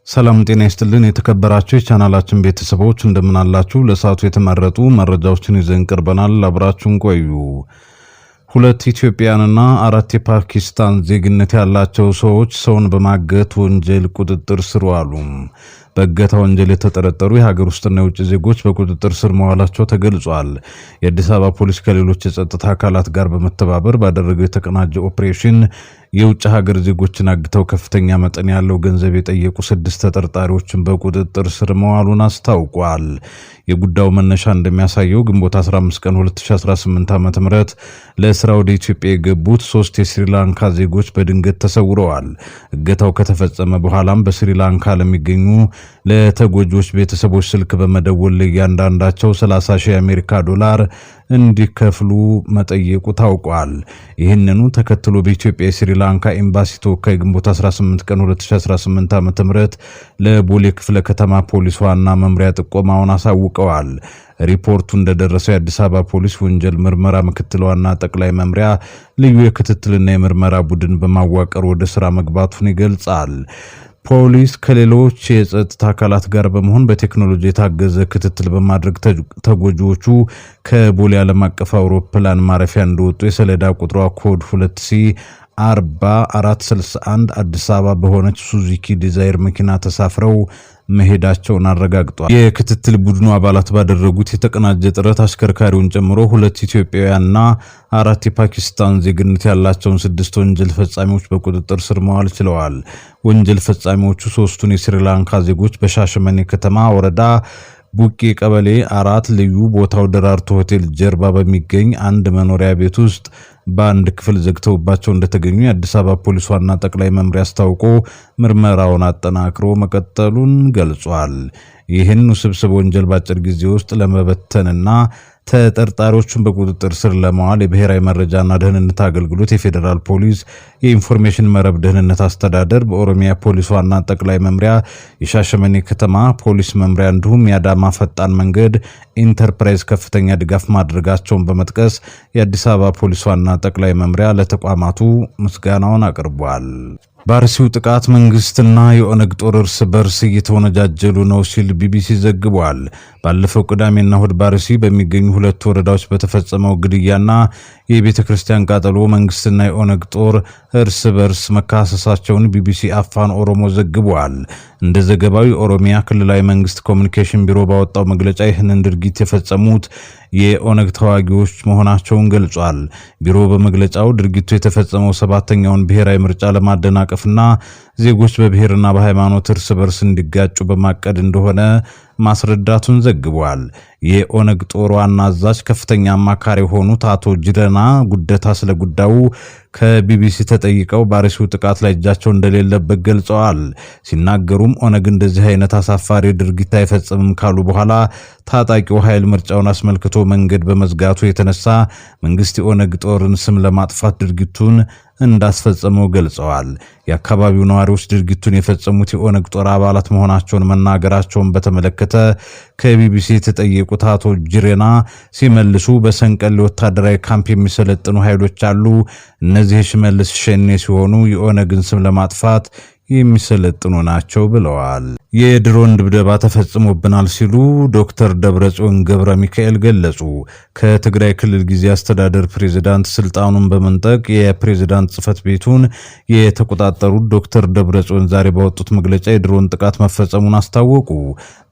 ሰላም ጤና ይስጥልን የተከበራችሁ የቻናላችን ቤተሰቦች እንደምን አላችሁ? ለሰዓቱ የተመረጡ መረጃዎችን ይዘን ቀርበናል። አብራችሁን ቆዩ። 2 ኢትዮጵያውያንና 4 የፓኪስታን ዜግነት ያላቸው ሰዎች ሰውን በማገት ወንጀል ቁጥጥር ስር ዋሉ። በእገታ ወንጀል የተጠረጠሩ የሀገር ውስጥና የውጭ ዜጎች በቁጥጥር ስር መዋላቸው ተገልጿል። የአዲስ አበባ ፖሊስ ከሌሎች የጸጥታ አካላት ጋር በመተባበር ባደረገው የተቀናጀ ኦፕሬሽን የውጭ ሀገር ዜጎችን አግተው ከፍተኛ መጠን ያለው ገንዘብ የጠየቁ 6 ተጠርጣሪዎችን በቁጥጥር ስር መዋሉን አስታውቋል። የጉዳዩ መነሻ እንደሚያሳየው ግንቦት 15 ቀን 2018 ዓ.ም ለስራ ወደ ኢትዮጵያ የገቡት 3 የስሪላንካ ዜጎች በድንገት ተሰውረዋል። እገታው ከተፈጸመ በኋላም በስሪላንካ ለሚገኙ ለተጎጆች ቤተሰቦች ስልክ በመደወል ለእያንዳንዳቸው 30,000 የአሜሪካ ዶላር እንዲከፍሉ መጠየቁ ታውቋል። ይህንኑ ተከትሎ በኢትዮጵያ የስሪላንካ ኤምባሲ ተወካይ ግንቦት 18 ቀን 2018 ዓ.ም ለቦሌ ክፍለ ከተማ ፖሊስ ዋና መምሪያ ጥቆማውን አሳውቀዋል። ሪፖርቱ እንደደረሰው የአዲስ አበባ ፖሊስ ወንጀል ምርመራ ምክትል ዋና ጠቅላይ መምሪያ ልዩ የክትትልና የምርመራ ቡድን በማዋቀር ወደ ስራ መግባቱን ይገልጻል። ፖሊስ ከሌሎች የጸጥታ አካላት ጋር በመሆን በቴክኖሎጂ የታገዘ ክትትል በማድረግ ተጎጂዎቹ ከቦሌ ዓለም አቀፍ አውሮፕላን ማረፊያ እንደወጡ የሰሌዳ ቁጥሯ ኮድ 2C 4461 አዲስ አበባ በሆነች ሱዙኪ ዲዛይር መኪና ተሳፍረው መሄዳቸውን አረጋግጧል። የክትትል ቡድኑ አባላት ባደረጉት የተቀናጀ ጥረት አሽከርካሪውን ጨምሮ 2 ኢትዮጵያውያንና 4 የፓኪስታን ዜግነት ያላቸውን 6 ወንጀል ፈጻሚዎች በቁጥጥር ስር መዋል ችለዋል። ወንጀል ፈጻሚዎቹ 3ቱን የስሪላንካ ዜጎች በሻሸመኔ ከተማ ወረዳ ቡቄ ቀበሌ 4 ልዩ ቦታው ደራርቱ ሆቴል ጀርባ በሚገኝ አንድ መኖሪያ ቤት ውስጥ በአንድ ክፍል ዘግተውባቸው እንደተገኙ የአዲስ አበባ ፖሊስ ዋና ጠቅላይ መምሪያ አስታውቆ ምርመራውን አጠናክሮ መቀጠሉን ገልጿል። ይህን ውስብስብ ወንጀል በአጭር ጊዜ ውስጥ ለመበተንና ተጠርጣሪዎቹን በቁጥጥር ስር ለማዋል የብሔራዊ መረጃና ደህንነት አገልግሎት፣ የፌዴራል ፖሊስ፣ የኢንፎርሜሽን መረብ ደህንነት አስተዳደር፣ በኦሮሚያ ፖሊስ ዋና ጠቅላይ መምሪያ፣ የሻሸመኔ ከተማ ፖሊስ መምሪያ እንዲሁም የአዳማ ፈጣን መንገድ ኢንተርፕራይዝ ከፍተኛ ድጋፍ ማድረጋቸውን በመጥቀስ የአዲስ አበባ ፖሊስ ዋና ጠቅላይ መምሪያ ለተቋማቱ ምስጋናውን አቅርቧል። በአርሲው ጥቃት መንግስትና የኦነግ ጦር እርስ በርስ እየተወነጃጀሉ ነው ሲል ቢቢሲ ዘግቧል። ባለፈው ቅዳሜና እሁድ በአርሲ በሚገኙ 2 ወረዳዎች በተፈጸመው ግድያና የቤተ ክርስቲያን ቃጠሎ መንግስትና የኦነግ ጦር እርስ በርስ መካሰሳቸውን ቢቢሲ አፋን ኦሮሞ ዘግቧል። እንደ ዘገባው የኦሮሚያ ክልላዊ መንግስት ኮሚኒኬሽን ቢሮ ባወጣው መግለጫ ይህንን ድርጊት የፈጸሙት የኦነግ ተዋጊዎች መሆናቸውን ገልጿል። ቢሮ በመግለጫው ድርጊቱ የተፈጸመው 7ኛውን ብሔራዊ ምርጫ ለማደናቀፍና ዜጎች በብሔርና በሃይማኖት እርስ በርስ እንዲጋጩ በማቀድ እንደሆነ ማስረዳቱን ዘግቧል። የኦነግ ጦር ዋና አዛዥ ከፍተኛ አማካሪ የሆኑት አቶ ጅረና ጉደታ ስለ ጉዳዩ ከቢቢሲ ተጠይቀው በአርሲው ጥቃት ላይ እጃቸው እንደሌለበት ገልጸዋል። ሲናገሩም ኦነግ እንደዚህ አይነት አሳፋሪ ድርጊት አይፈጽምም ካሉ በኋላ ታጣቂው ኃይል ምርጫውን አስመልክቶ መንገድ በመዝጋቱ የተነሳ መንግስት የኦነግ ጦርን ስም ለማጥፋት ድርጊቱን እንዳስፈጸመው ገልጸዋል። የአካባቢው ነዋሪዎች ድርጊቱን የፈጸሙት የኦነግ ጦር አባላት መሆናቸውን መናገራቸውን በተመለከተ ከቢቢሲ የተጠየቁት አቶ ጅሬና ሲመልሱ በሰንቀሌ ወታደራዊ ካምፕ የሚሰለጥኑ ኃይሎች አሉ። እነዚህ የሽመልስ ሸኔ ሲሆኑ የኦነግን ስም ለማጥፋት የሚሰለጥኑ ናቸው ብለዋል። የድሮን ድብደባ ተፈጽሞብናል ሲሉ ዶክተር ደብረጽዮን ገብረ ሚካኤል ገለጹ። ከትግራይ ክልል ጊዜያዊ አስተዳደር ፕሬዝዳንት ስልጣኑን በመንጠቅ የፕሬዝዳንት ጽህፈት ቤቱን የተቆጣጠሩት ዶክተር ደብረጽዮን ዛሬ ባወጡት መግለጫ የድሮን ጥቃት መፈጸሙን አስታወቁ።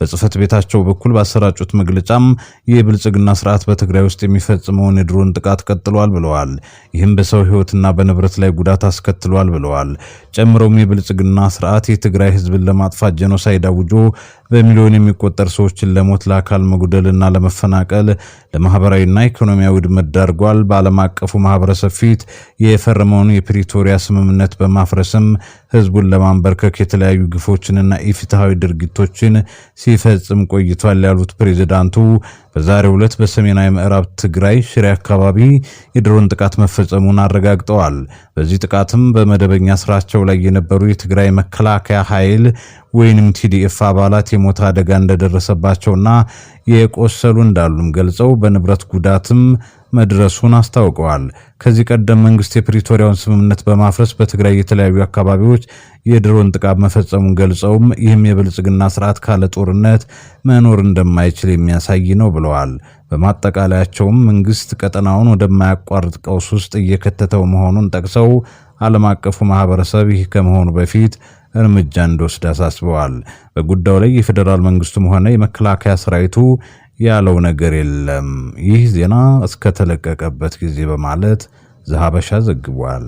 በጽህፈት ቤታቸው በኩል ባሰራጩት መግለጫም የብልጽግና ስርዓት በትግራይ ውስጥ የሚፈጽመውን የድሮን ጥቃት ቀጥሏል ብለዋል። ይህም በሰው ህይወትና በንብረት ላይ ጉዳት አስከትሏል ብለዋል። ጨምረውም የብልጽግና ስርዓት የትግራይ ህዝብን ለማጥፋት ጄኖሳይድ አውጆ በሚሊዮን የሚቆጠር ሰዎችን ለሞት፣ ለአካል መጉደልና ለመፈናቀል፣ ለማህበራዊና ኢኮኖሚያዊ ውድመት ዳርጓል። በዓለም አቀፉ ማህበረሰብ ፊት የፈረመውን የፕሪቶሪያ ስምምነት በማፍረስም ህዝቡን ለማንበርከክ የተለያዩ ግፎችንና ኢፍትሃዊ ድርጊቶችን ሲፈጽም ቆይቷል ያሉት ፕሬዝዳንቱ በዛሬው ዕለት በሰሜናዊ ምዕራብ ትግራይ ሽሬ አካባቢ የድሮን ጥቃት መፈጸሙን አረጋግጠዋል። በዚህ ጥቃትም በመደበኛ ስራቸው ላይ የነበሩ የትግራይ መከላከያ ኃይል ወይንም ቲዲኤፍ አባላት የሞት አደጋ እንደደረሰባቸውና የቆሰሉ እንዳሉም ገልጸው በንብረት ጉዳትም መድረሱን አስታውቀዋል። ከዚህ ቀደም መንግስት የፕሪቶሪያውን ስምምነት በማፍረስ በትግራይ የተለያዩ አካባቢዎች የድሮን ጥቃት መፈጸሙን ገልጸውም ይህም የብልጽግና ስርዓት ካለ ጦርነት መኖር እንደማይችል የሚያሳይ ነው ብለዋል። በማጠቃለያቸውም መንግስት ቀጠናውን ወደማያቋርጥ ቀውስ ውስጥ እየከተተው መሆኑን ጠቅሰው ዓለም አቀፉ ማህበረሰብ ይህ ከመሆኑ በፊት እርምጃ እንዲወስድ አሳስበዋል። በጉዳዩ ላይ የፌዴራል መንግስቱም ሆነ የመከላከያ ሰራዊቱ ያለው ነገር የለም። ይህ ዜና እስከተለቀቀበት ጊዜ በማለት ዘሐበሻ ዘግቧል።